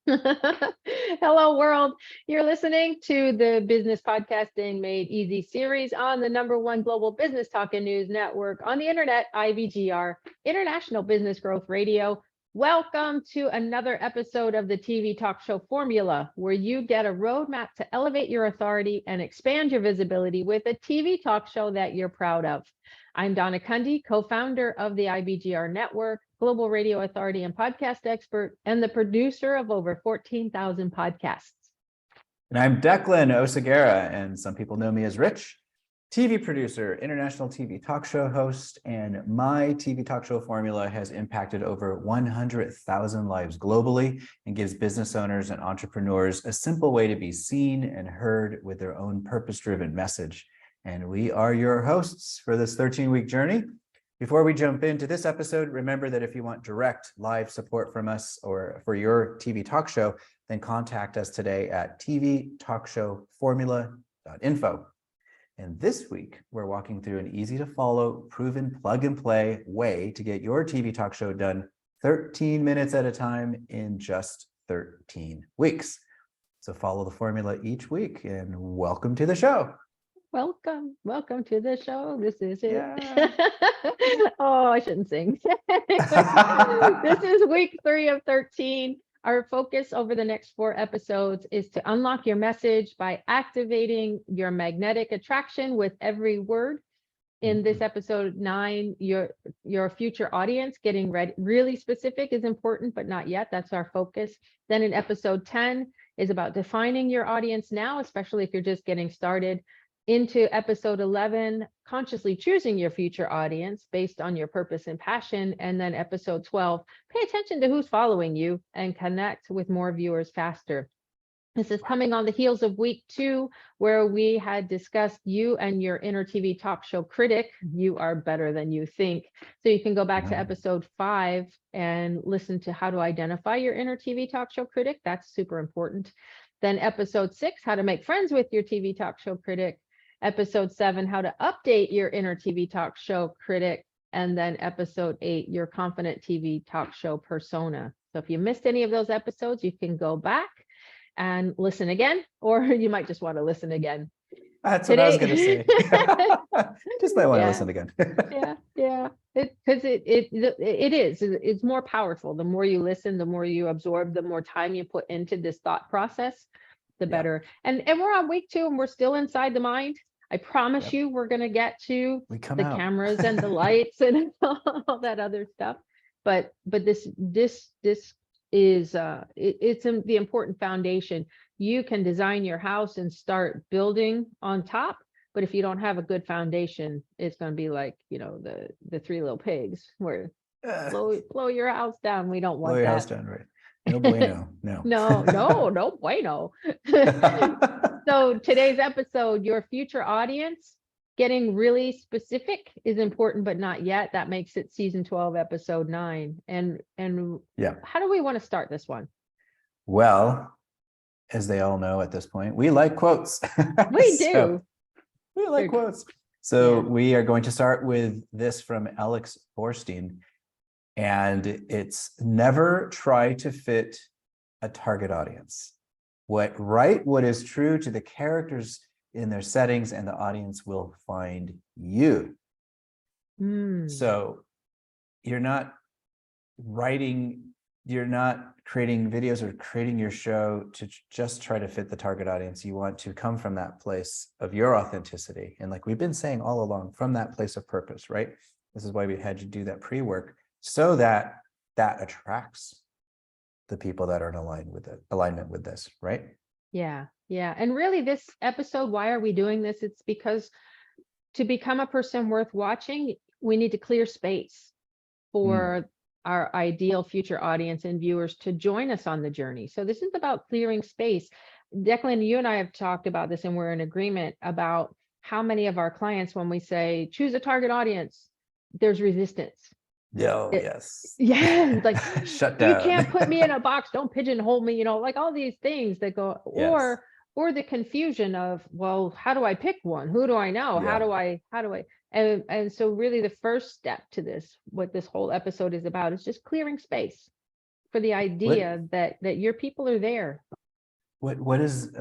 Hello, world. You're listening to the Business Podcasting Made Easy series on the #1 global business talk and news network on the internet, IBGR, International Business Growth Radio. Welcome to another episode of the TV Talk Show Formula, where you get a roadmap to elevate your authority and expand your visibility with a TV talk show that you're proud of. I'm Donna Cundy, co-founder of the IBGR Network, global radio authority and podcast expert, and the producer of over 14,000 podcasts. And I'm Declan Oseguera, and some people know me as Rich, TV producer, international TV talk show host, and my TV talk show formula has impacted over 100,000 lives globally and gives business owners and entrepreneurs a simple way to be seen and heard with their own purpose-driven message. And we are your hosts for this 13-week journey. Before we jump into this episode, remember that if you want direct live support from us or for your TV talk show, then contact us today at tvtalkshowformula.info. And this week, we're walking through an easy to follow, proven plug and play way to get your TV talk show done 13 minutes at a time in just 13 weeks. So follow the formula each week, and welcome to the show. Welcome to the show. This is it. Yeah. Oh, I shouldn't sing. This is week 3 of 13. Our focus over the next 4 episodes is to unlock your message by activating your magnetic attraction with every word. In this episode 9, your future audience, getting ready, really specific is important, but not yet. That's our focus. Then in episode 10 is about defining your audience now, especially if you're just getting started. Into episode 11, consciously choosing your future audience based on your purpose and passion. And then episode 12, pay attention to who's following you and connect with more viewers faster. This is coming on the heels of week 2, where we had discussed you and your inner TV talk show critic. You are better than you think. So you can go back to episode 5 and listen to how to identify your inner TV talk show critic. That's super important. Then episode 6, how to make friends with your TV talk show critic. Episode 7, how to update your inner TV talk show critic. And then episode 8, your confident TV talk show persona. So if you missed any of those episodes, you can go back and listen again, or you might just want to listen again. That's what I was going to say. Just might want to listen again. Yeah. Because it's more powerful. The more you listen, the more you absorb, the more time you put into this thought process, the better. And we're on week 2 and we're still inside the mind. I promise you, we're going to get to the cameras and the lights and all that other stuff. But this is it's the important foundation. You can design your house and start building on top, but if you don't have a good foundation, it's going to be like, the 3 Little Pigs, where blow your house down. We don't want blow your that. House down, right? No bueno. No bueno. So today's episode, your future audience, getting really specific is important, but not yet. That makes it season 12, episode 9. And how do we want to start this one? Well, as they all know at this point, we like quotes. We do. We like quotes. So we are going to start with this from Alex Borstein. And it's never try to fit a target audience. What is true to the characters in their settings, and the audience will find you. So you're not creating videos or creating your show to just try to fit the target audience. You want to come from that place of your authenticity. And like we've been saying all along, from that place of purpose, right? This is why we had you do that pre-work, so that attracts the people that are in alignment with this, right? Yeah. And really, this episode, why are we doing this? It's because to become a person worth watching, we need to clear space for our ideal future audience and viewers to join us on the journey. So this is about clearing space. Declan, you and I have talked about this, and we're in agreement about how many of our clients, when we say choose a target audience, there's resistance. Yes. Yeah, like shut down. You can't put me in a box. Don't pigeonhole me. Like all these things that go, or the confusion of, well, how do I pick one? Who do I know? How do I? And so really, the first step to this, what this whole episode is about, is just clearing space for the idea that your people are there. What does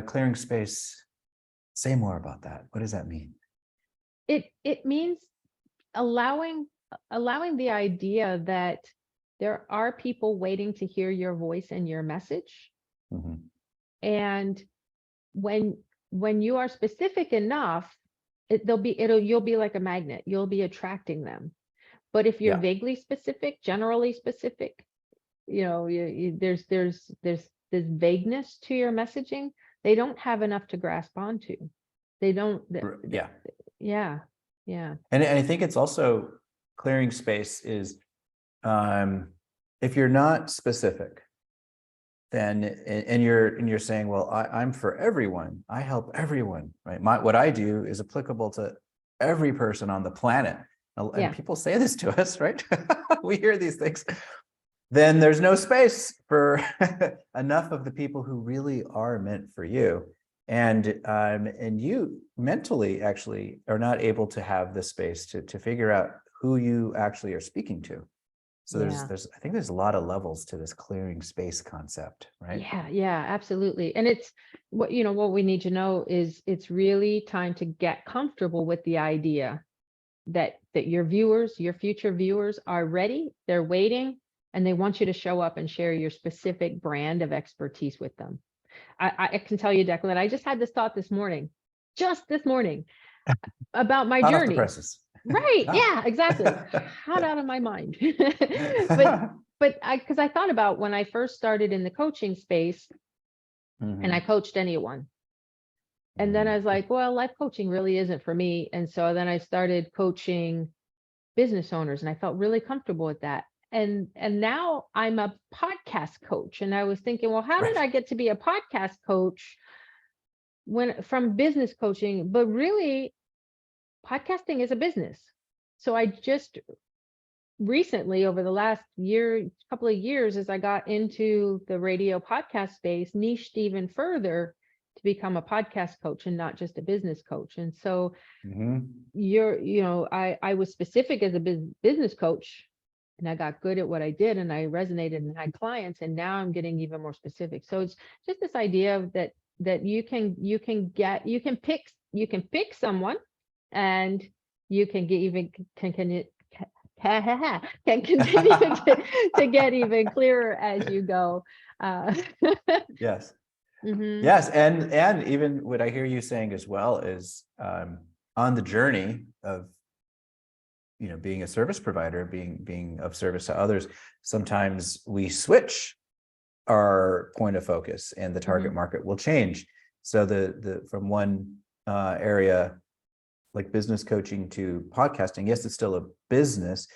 clearing space? Say more about that. What does that mean? It means allowing the idea that there are people waiting to hear your voice and your message. Mm-hmm. And when you are specific enough, you'll be like a magnet. You'll be attracting them. But if you're vaguely specific, generally specific, there's this vagueness to your messaging. They don't have enough to grasp onto. They don't. Yeah. And I think it's also clearing space is, if you're not specific, then and you're saying, well, I'm for everyone. I help everyone, right? What I do is applicable to every person on the planet. And people say this to us, right? We hear these things. Then there's no space for enough of the people who really are meant for you. And you mentally actually are not able to have the space to figure out who you actually are speaking to. So I think there's a lot of levels to this clearing space concept, right? Yeah, absolutely. And it's what we need to know is it's really time to get comfortable with the idea that your future viewers are ready, they're waiting, and they want you to show up and share your specific brand of expertise with them. I can tell you, Declan, I just had this thought this morning, about my Hot journey. off the presses. Right. Yeah, exactly. Hot out of my mind. but because I thought about when I first started in the coaching space, and I coached anyone. And then I was like, well, life coaching really isn't for me. And so then I started coaching business owners, and I felt really comfortable with that. And now I'm a podcast coach. And I was thinking, well, how did I get to be a podcast coach from business coaching? But really, podcasting is a business. So I just recently, over the last couple of years, as I got into the radio podcast space, niched even further to become a podcast coach and not just a business coach. And so I was specific as a business coach, and I got good at what I did, and I resonated and had clients, and now I'm getting even more specific. So it's just this idea that you can pick someone, and you can continue to get even clearer as you go. Yes. Yes, and even what I hear you saying as well is, on the journey of being a service provider, being of service to others, sometimes we switch our point of focus and the target market will change. So the from one area like business coaching to podcasting, yes, it's still a business,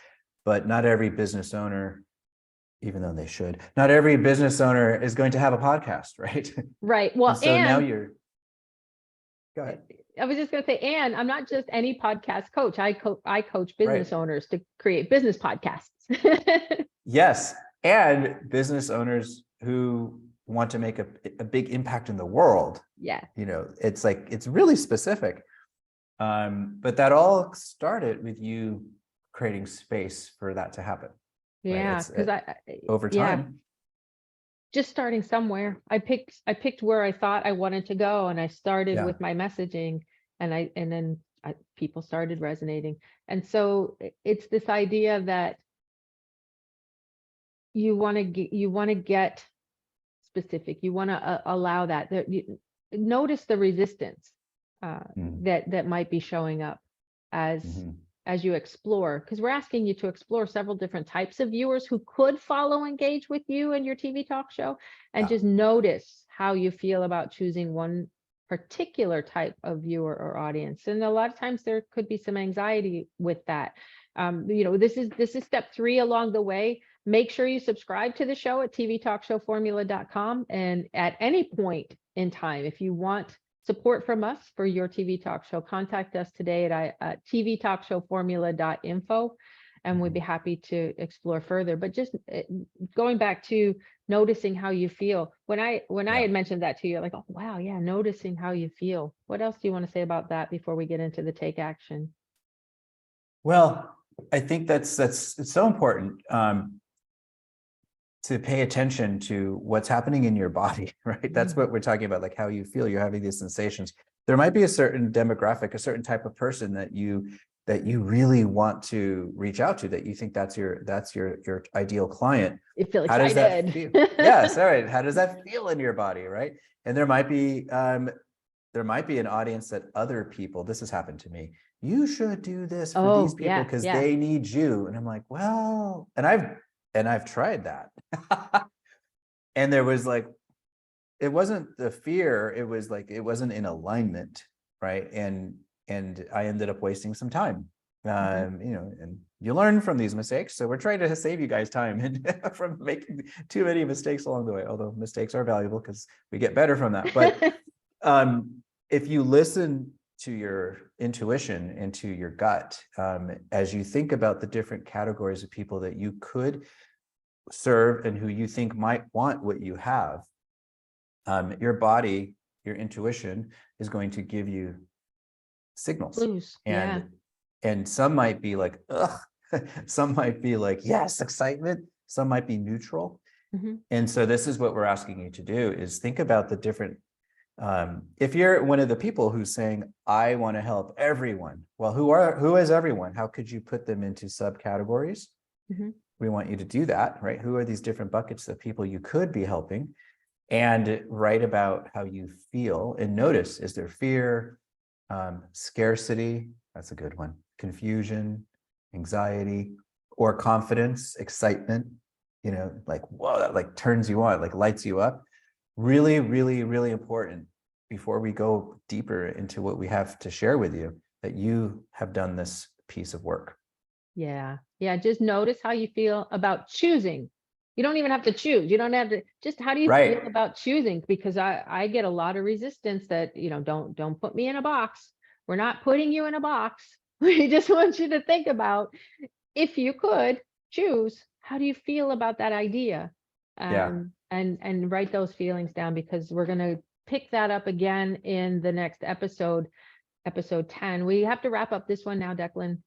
but not every business owner, even though they should, not every business owner is going to have a podcast, right? Right. Well, so now you're, go ahead. I was just going to say, and I'm not just any podcast coach. I coach business owners to create business podcasts. Yes. And business owners who want to make a big impact in the world. Yeah. It's like, it's really specific. But that all started with you creating space for that to happen. Yeah. Because over time. Just starting somewhere. I picked where I thought I wanted to go, and I started with my messaging, and then people started resonating. And so it's this idea that you want to get specific. You want to allow that. Notice the resistance that might be showing up as you explore, because we're asking you to explore several different types of viewers who could follow, engage with you and your TV talk show, and just notice how you feel about choosing one particular type of viewer or audience. And a lot of times there could be some anxiety with that. This is step 3 along the way. Make sure you subscribe to the show at tvtalkshowformula.com. And at any point in time, if you want support from us for your TV talk show, contact us today at tvtalkshowformula.info, and we'd be happy to explore further. But just going back to noticing how you feel. When I had mentioned that to you, like, oh, wow, yeah, noticing how you feel. What else do you want to say about that before we get into the take action? Well, I think it's so important. pay attention to what's happening in your body, right? That's what we're talking about, like how you feel, you're having these sensations. There might be a certain demographic, a certain type of person that you really want to reach out to, that you think that's your ideal client. You feel How does that excited. feel? Yes, all right. How does that feel in your body, right? And there might be an audience that other people, this has happened to me, you should do this for these people because they need you. And I'm like, well, and I've tried that. And there was like, it wasn't the fear, it was like, it wasn't in alignment, right? And I ended up wasting some time. You know, and you learn from these mistakes. So we're trying to save you guys time and from making too many mistakes along the way, although mistakes are valuable because we get better from that. But if you listen to your intuition and to your gut, as you think about the different categories of people that you could serve and who you think might want what you have, your body, your intuition is going to give you signals. Clues. And some might be like, ugh, some might be like, yes, excitement, some might be neutral. And so this is what we're asking you to do, is think about the different, if you're one of the people who's saying, I want to help everyone, well, who is everyone? How could you put them into subcategories? We want you to do that, right? Who are these different buckets of people you could be helping? And write about how you feel and notice, is there fear, scarcity? That's a good one. Confusion, anxiety, or confidence, excitement, you know, like, whoa, that like turns you on, like lights you up. Really, really, really important before we go deeper into what we have to share with you, that you have done this piece of work. Yeah. Just notice how you feel about choosing. You don't even have to choose. You don't have to, just how do you feel about choosing? Because I get a lot of resistance that, you know, don't put me in a box. We're not putting you in a box. We just want you to think about, if you could choose, how do you feel about that idea? And write those feelings down, because we're going to pick that up again in the next episode 10. We have to wrap up this one now, Declan.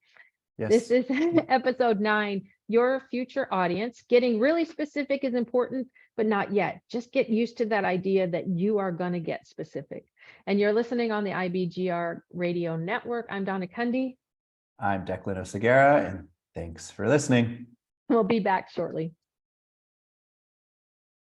Yes. This is episode 9. Your future audience. Getting really specific is important, but not yet. Just get used to that idea that you are going to get specific. And you're listening on the IBGR radio network. I'm Donna Cundy. I'm Declan O'Seguera, and thanks for listening. We'll be back shortly.